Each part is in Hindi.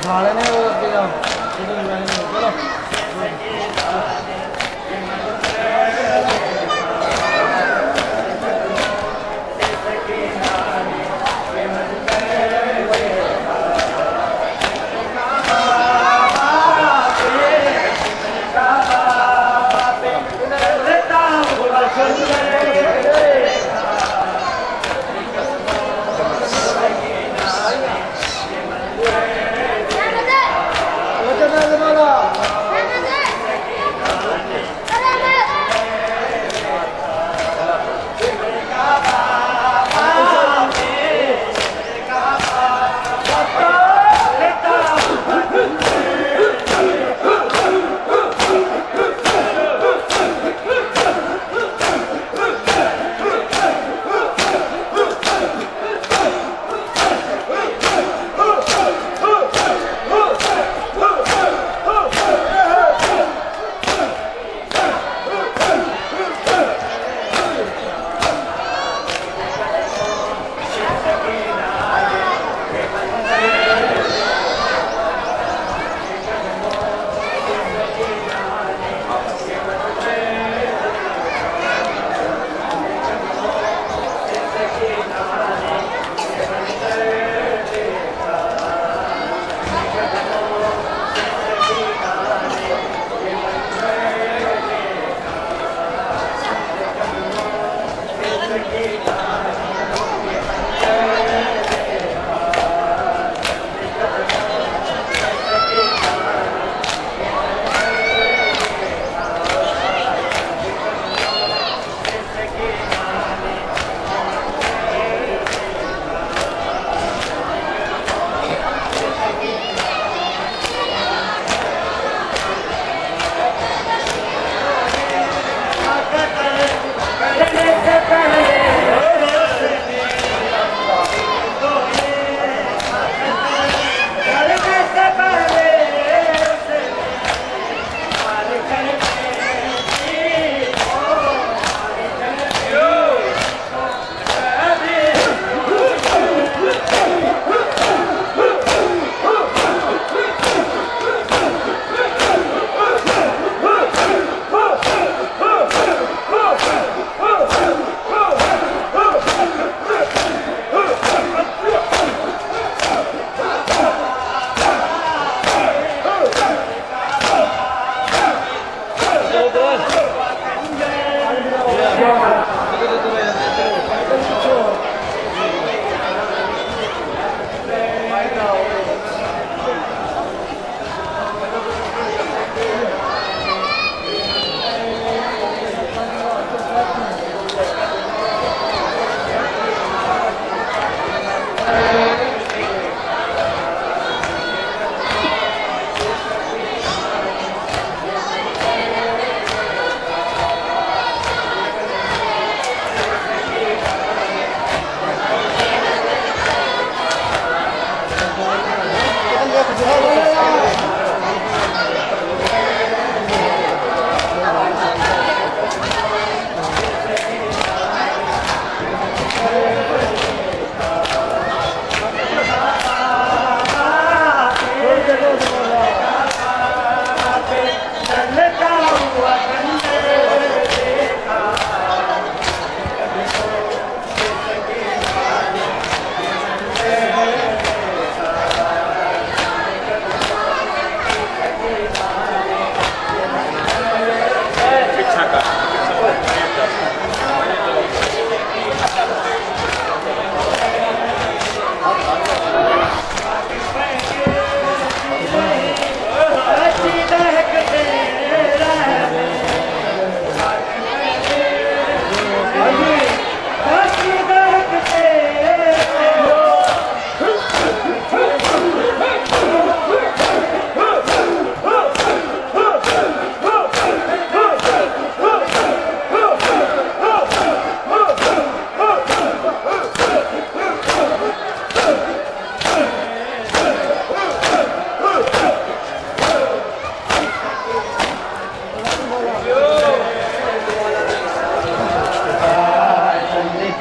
उठा लेने वो चलो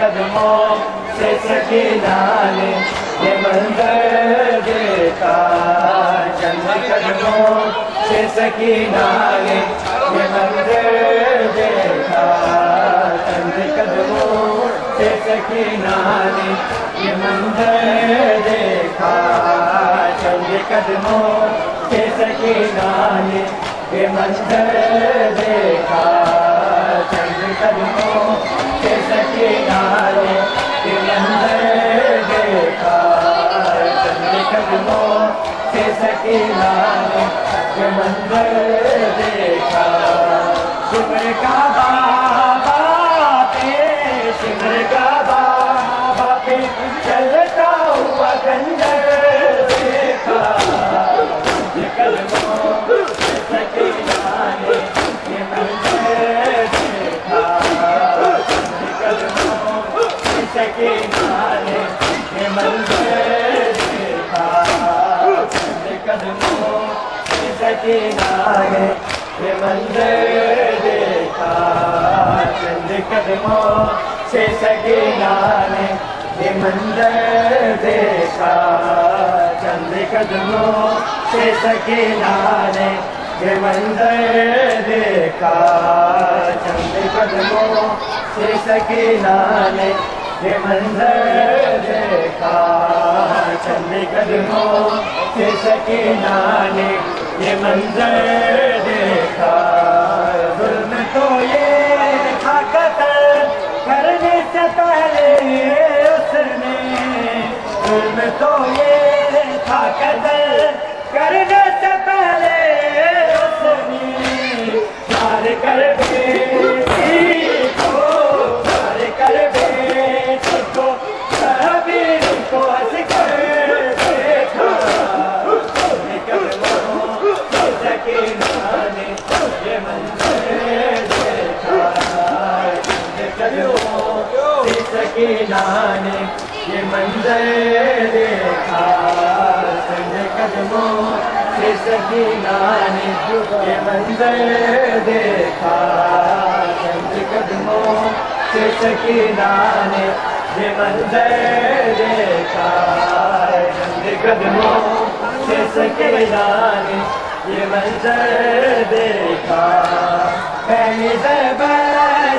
कदमों से सकीना ने ये मंजर देखा। कदमों से सकीना ने ये मंजर देखा। चंद कदमों से सकीना ने ये मंजर देखा। चंद कदमों से सकीना ने ये मंजर देखा। चंद कदमों से सकीना ने ये मंजर देखा। चंद कदमों से सकीना ने ये मंजर देखा। शिमर का बाबा पे, शिमर का बाबा पे चलता हुआ खंजर देखा। ये कदमों से सकीना ने ये मंजर देखा। ये कदमों से सकीना ने ये मंजर देखा। ये कदमों से सकीना ने ये मंजर देखा। चंद कदमों से सकीना ने ये मंजर देखा। चंद कदमों से सकीना ने ये मंजर देखा। चंद कदमों से सकीना ने ये मंजर देखा। चंद कदमों से सकीना ने ये मंजर देखा। जुल्म तो ये था कत्ल करने से पहले उसने, जुल्म तो ये था कत्ल करने से पहले उसने प्यार कर बेटी को, प्यार कर बेटी को शबीर को हंस कर देखा। सकीना ने ये मंजर देखा। सकीना ने ये मंजर देखा। चंद कदमों से सकीना ने ये मंजर देखा। चंद कदमों से सकीना ने ये मंजर देखा। चंद कदमों से सकीना ने ये मंजर देखा। पहली ज़रबा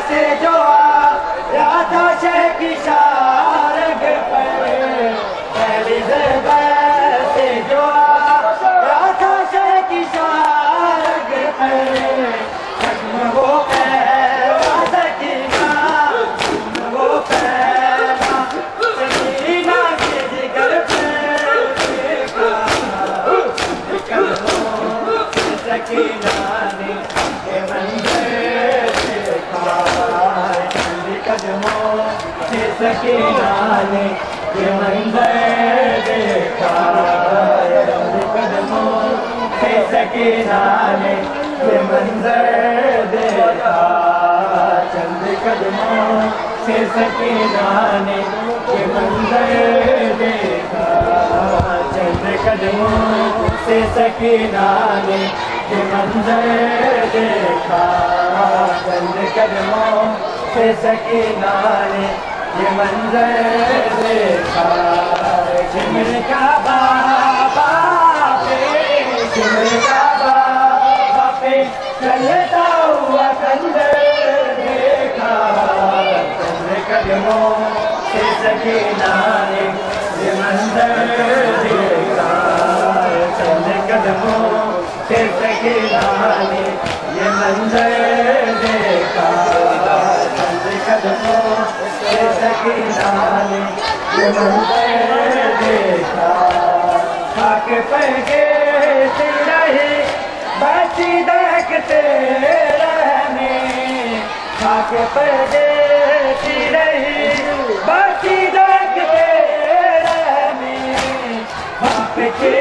से जो आया था शह की शारग पर, पहली ज़रबा से जो आया था शह की शारग पर, जख्म वो पहला सकीना, वो पहला सकीना के जिगर पर देखा। सकीना ने ये मंजर देखा। चंद कदमों से सकीना ने ये मंजर देखा। चंद कदमों से सकीना ने ये मंजर देखा। चंद कदमों से सकीना ने ये मंजर देखा। चंद कदमों से सकीना ने ये मंजर देखा। चंद कदमों से सकीना ने ये मंजर देखा। शिमर का बाबा पे, शिमर का बाबा पे चलता हुआ खंजर देखा। चंद कदमों से सकीना ने ये मंजर देखा। चंद कदमों से सकीना ने ये मंजर देखा। चंद कदमों से सकीना ने ये मंजर देखा। खाक पर गिरती रही बची देखते रहने, खाक पर गिरती रही बची देखते रहने। बाप के